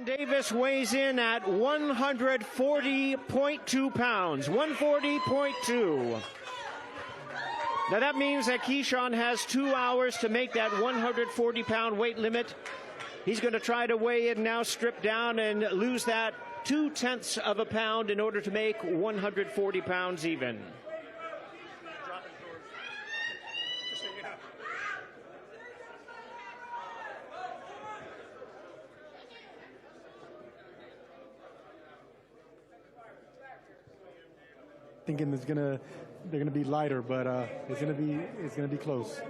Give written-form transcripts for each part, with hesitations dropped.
Davis weighs in at 140.2 pounds, 140.2. Now that means that Keyshawn has 2 hours to make that 140-pound weight limit. He's going to try to weigh in now, strip down, and lose that 0.2 of a pound in order to make 140 pounds even. Thinking they're gonna be lighter, but it's gonna be close.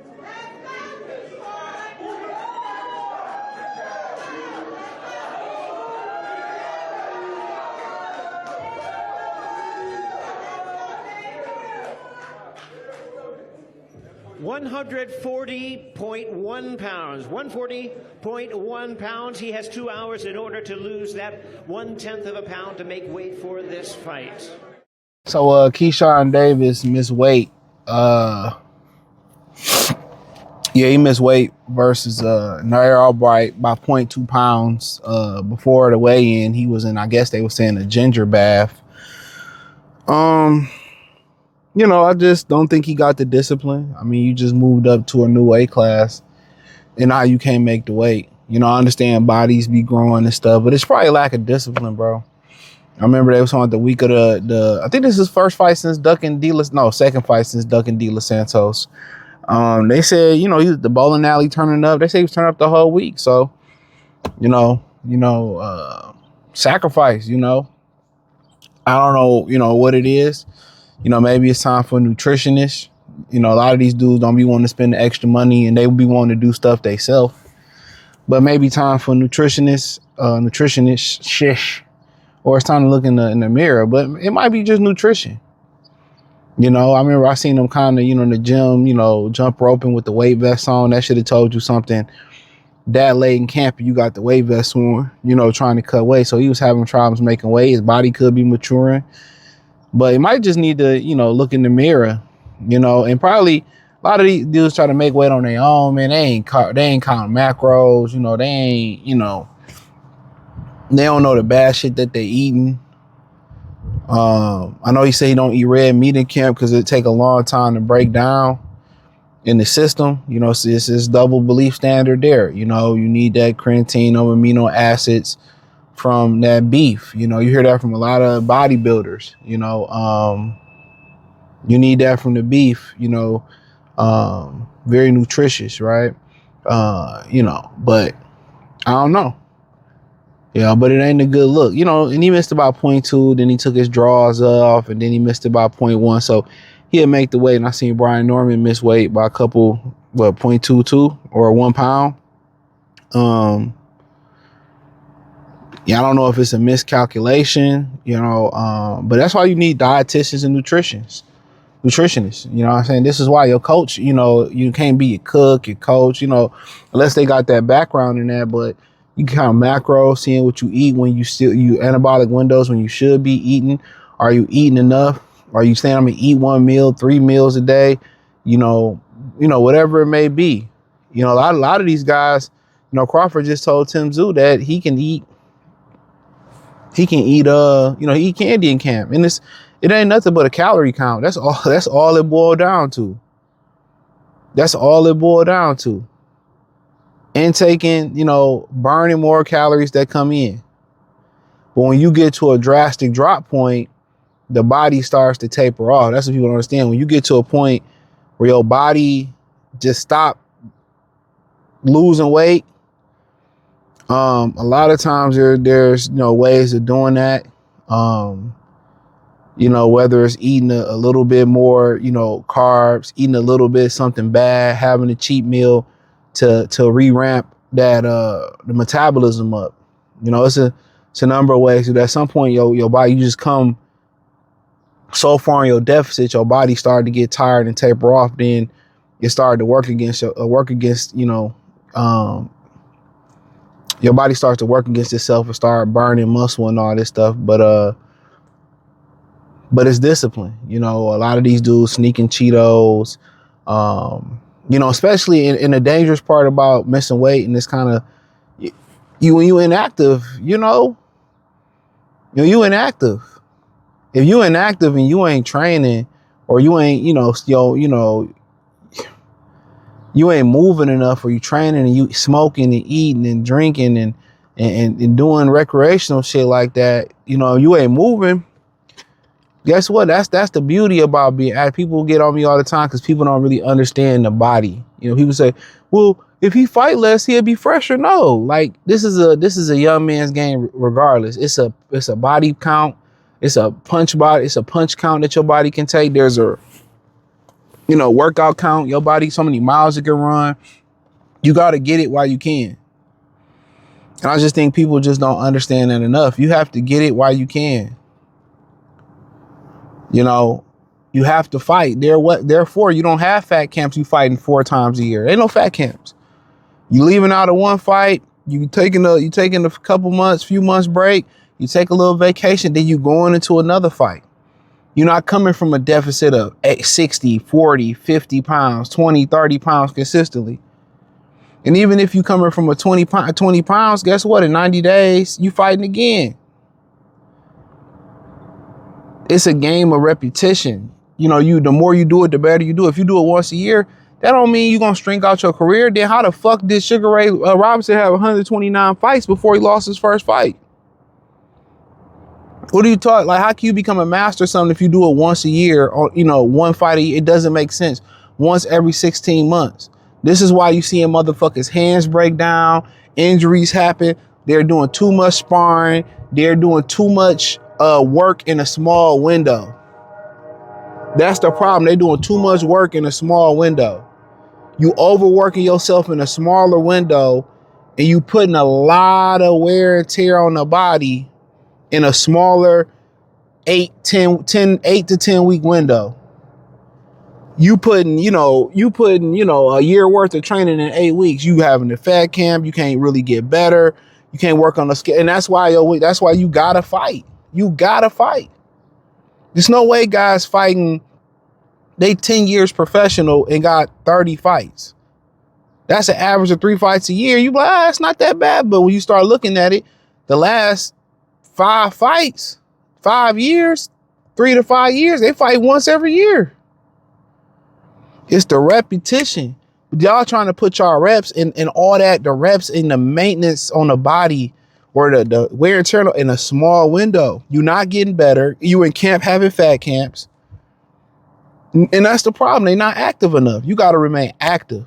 $140.1 pounds. 140.1 pounds. He has 2 hours in order to lose that 1/10 of a pound to make weight for this fight. So Keyshawn Davis missed weight. He missed weight versus Nahir Albright by 0.2 pounds. Before the weigh-in, he was in, I guess they were saying, a ginger bath. I just don't think he got the discipline. I mean, you just moved up to a new weight class, and now you can't make the weight. I understand bodies be growing and stuff, but it's probably lack of discipline, bro. I remember they was on the week of I think this is his first fight since second fight since Ducking De Los Santos. They said, he was at the bowling alley turning up. They say he was turning up the whole week. So, sacrifice, I don't know, what it is. Maybe it's time for a nutritionist. A lot of these dudes don't be wanting to spend the extra money, and they would be wanting to do stuff themselves. But maybe time for a nutritionist, shish. Or it's time to look in the mirror, but it might be just nutrition. I remember I seen him kind of, in the gym, jump roping with the weight vest on. That should have told you something. That late in camp, you got the weight vest on, trying to cut weight. So he was having problems making weight. His body could be maturing, but it might just need to, look in the mirror, and probably a lot of these dudes try to make weight on their own, man. They ain't counting macros, they ain't, they don't know the bad shit that they eating. I know he said he don't eat red meat in camp because it take a long time to break down in the system. It's this double belief standard there. You need that creatine or amino acids from that beef. You hear that from a lot of bodybuilders. You need that from the beef. Very nutritious, right? But I don't know. Yeah, but it ain't a good look, and he missed about 0.2, then he took his draws off, and then he missed about 0.1. So he'll make the weight. And I seen Brian Norman miss weight by a couple, 0.22 or 1 pound. I don't know if it's a miscalculation, but that's why you need dietitians and nutritionists. You know what I'm saying? This is why your coach, you can't be your cook, your coach, unless they got that background in that, but you can count macros, seeing what you eat when you anabolic windows when you should be eating. Are you eating enough? Are you saying I'm gonna eat 1 meal, 3 meals a day? Whatever it may be. A lot of these guys, Crawford just told Tim Tszyu that he can eat he eat candy in camp. And it ain't nothing but a calorie count. That's all it boiled down to. That's all it boiled down to. And taking, burning more calories that come in. But when you get to a drastic drop point, the body starts to taper off. That's what people don't understand. When you get to a point where your body just stop losing weight, a lot of times there's ways of doing that. Whether it's eating a little bit more, carbs, eating a little bit something bad, having a cheat meal to re-ramp that the metabolism up. It's a number of ways. At some point, your body, you just come so far in your deficit, your body started to get tired and taper off. Then it started to work against your body starts to work against itself and start burning muscle and all this stuff. But but it's discipline. You know, a lot of these dudes sneaking Cheetos, you know, especially in the dangerous part about missing weight, and it's kind of you inactive, you know, you inactive. If you inactive and you ain't training, or you ain't, you know, you ain't moving enough, or you training and you smoking and eating and drinking and doing recreational shit like that, you know, you ain't moving. Guess what? That's the beauty about being. People get on me all the time because people don't really understand the body. You know, people say, well, if he fight less, he'll be fresher. No, like this is a young man's game regardless. It's a body count. It's a punch count that your body can take. There's a, you know, workout count, your body, so many miles it can run. You got to get it while you can. And I just think people just don't understand that enough. You have to get it while you can. You know, you have to fight. Therefore, you don't have fat camps. You fighting 4 times a year. Ain't no fat camps. You leaving out of one fight. You taking a few months break. You take a little vacation. Then you going into another fight. You're not coming from a deficit of 60, 40, 50 pounds, 20, 30 pounds consistently. And even if you coming from a 20 pounds, guess what? In 90 days, you fighting again. It's a game of repetition. You know, the more you do it, the better you do. If you do it once a year, that don't mean you're going to string out your career. Then how the fuck did Sugar Ray Robinson have 129 fights before he lost his first fight? What are you talking? Like, how can you become a master of something if you do it once a year, or, you know, one fight a year? It doesn't make sense. Once every 16 months. This is why you see motherfuckers' hands break down, injuries happen. They're doing too much sparring. They're doing too much work in a small window. That's the problem. They're doing too much work in a small window. You overworking yourself in a smaller window, and you putting a lot of wear and tear on the body in a smaller 8 to 10 week window. You putting a year worth of training in 8 weeks. You having a fat camp. You can't really get better. You can't work on the skill. And that's why you gotta fight. You gotta fight. There's no way guys fighting, they 10 years professional and got 30 fights. That's an average of 3 fights a year. You be like, it's not that bad. But when you start looking at it, the last 5 fights, 5 years, 3 to 5 years, they fight once every year. It's the repetition. Y'all trying to put y'all reps and all that, the reps and the maintenance on the body, or the wear and tear in a small window. You're not getting better. You in camp having fat camps. And that's the problem. They're not active enough. You got to remain active.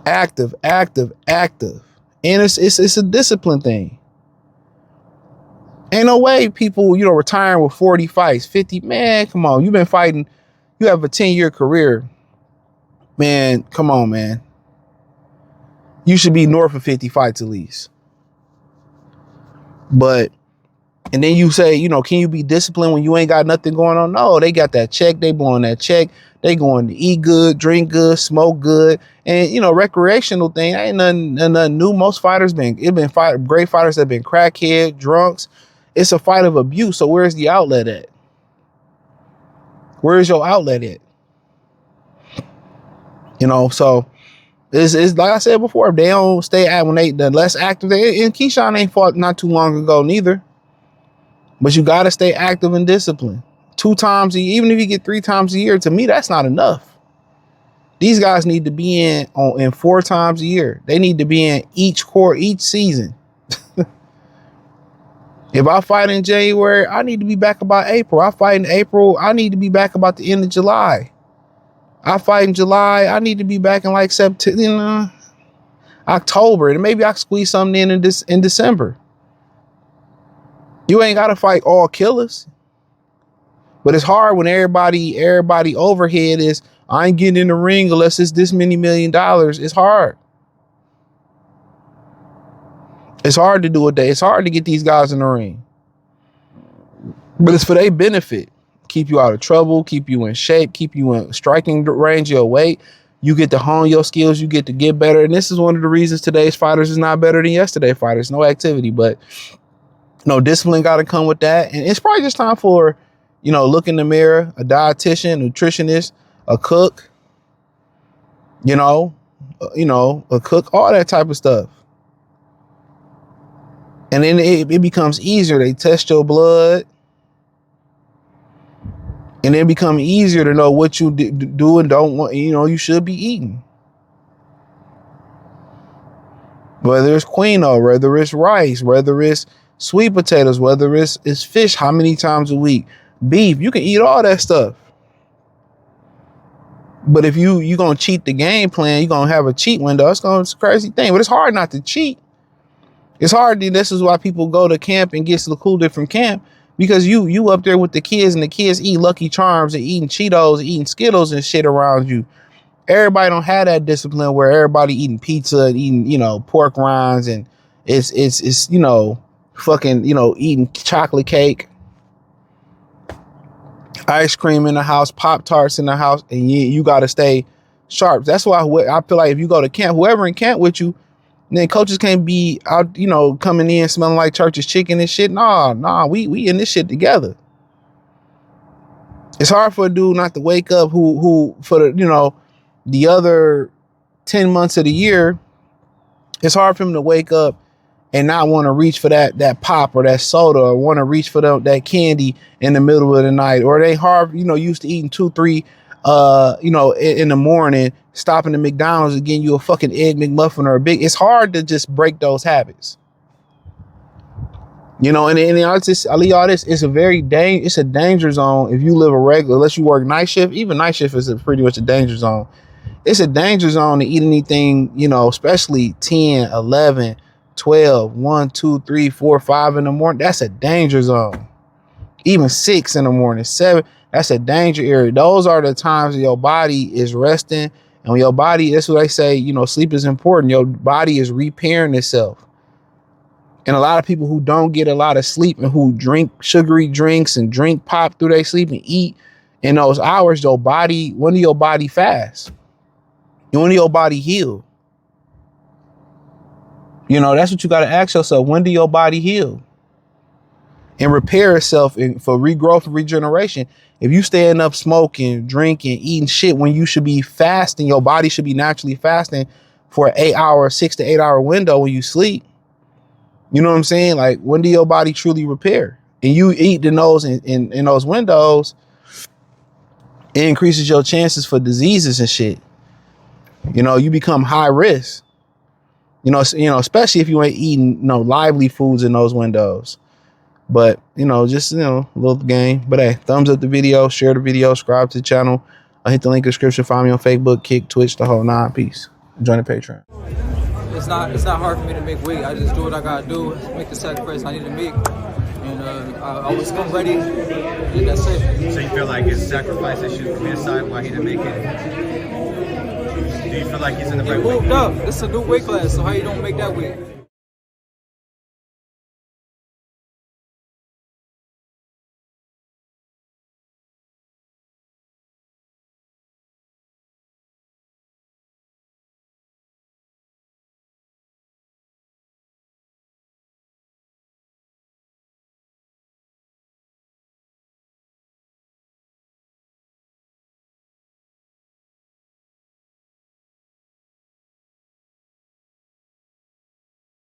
Active. And it's a discipline thing. Ain't no way people, retiring with 40 fights, 50. Man, come on. You've been fighting. You have a 10-year career. Man, come on, man. You should be north of 50 fights at least. And then you say, can you be disciplined when you ain't got nothing going on? No, they got that check. They blowing that check. They going to eat good, drink good, smoke good. And, recreational thing, ain't nothing new. Most fighters great fighters that have been crackhead, drunks. It's a fight of abuse. So where's the outlet at? Where's your outlet at? So it's like I said before, if they don't stay at the less active, and Keyshawn ain't fought not too long ago neither. But you got to stay active and disciplined. 2 times a year, even if you get 3 times a year, to me, that's not enough. These guys need to be in 4 times a year. They need to be in each season. If I fight in January, I need to be back about April. I fight in April, I need to be back about the end of July. I fight in July, I need to be back in like September, October, and maybe I can squeeze something in December. You ain't got to fight all killers. But it's hard when everybody overhead is, I ain't getting in the ring unless it's this many $1 million. It's hard. It's hard to do it. It's hard to get these guys in the ring. But it's for their benefit. Keep you out of trouble, keep you in shape, keep you in striking range of your weight. You get to hone your skills, you get to get better. And this is one of the reasons today's fighters is not better than yesterday's fighters. No activity, but No, discipline got to come with that. And it's probably just time for, look in the mirror, a dietitian, nutritionist, a cook, a cook, all that type of stuff. And then it becomes easier. They test your blood. And it becomes easier to know what you do and don't want, you should be eating. Whether it's quinoa, whether it's rice, whether it's sweet potatoes, whether it's fish, how many times a week, beef, you can eat all that stuff. But if you're going to cheat the game plan, you're going to have a cheat window. It's a crazy thing, but it's hard not to cheat. It's hard. This is why people go to camp and get secluded from camp, because you up there with the kids and the kids eat Lucky Charms and eating Cheetos, and eating Skittles and shit around you. Everybody don't have that discipline where everybody eating pizza and eating, pork rinds, and it's fucking, eating chocolate cake, ice cream in the house, Pop-Tarts in the house, and you got to stay sharp. That's why I feel like if you go to camp, whoever in camp with you, then coaches can't be out, coming in smelling like church's chicken and shit. Nah, we in this shit together. It's hard for a dude not to wake up who for the, the other 10 months of the year, it's hard for him to wake up and not want to reach for that pop or that soda, or want to reach for that candy in the middle of the night, or they hard, used to eating 2-3, in the morning, stopping at McDonald's and getting you a fucking egg McMuffin or it's hard to just break those habits. And I leave all this, it's a danger zone if you live a regular, unless you work night shift. Even night shift is pretty much a danger zone. It's a danger zone to eat anything, especially 10, 11, 12, 1, 2, 3, 4, 5 in the morning. That's a danger zone. Even 6 in the morning, 7, that's a danger area. Those are the times that your body is resting. And when your body, that's what they say, sleep is important. Your body is repairing itself. And a lot of people who don't get a lot of sleep and who drink sugary drinks and drink pop through their sleep and eat in those hours, when do your body fast? And when do your body heal? That's what you got to ask yourself. When do your body heal and repair itself for regrowth and regeneration? If you staying up smoking, drinking, eating shit when you should be fasting, your body should be naturally fasting for an 6 to 8 hour window when you sleep. You know what I'm saying? Like, when do your body truly repair? And you eat in those in those windows, it increases your chances for diseases and shit. You become high risk. Especially if you ain't eating lively foods in those windows. But a little game. But hey, thumbs up the video, share the video, subscribe to the channel. I'll hit the link in the description. Find me on Facebook, Kick, Twitch, the whole 9. Peace. Join the Patreon. It's not hard for me to make weight. I just do what I gotta do, make the sacrifice I need to make, and I always come ready, and that's it. So you feel like his sacrifice that should be aside why he didn't make it? Do you feel like he's in the right way? He moved up. This is a new weight class, so how you don't make that weight?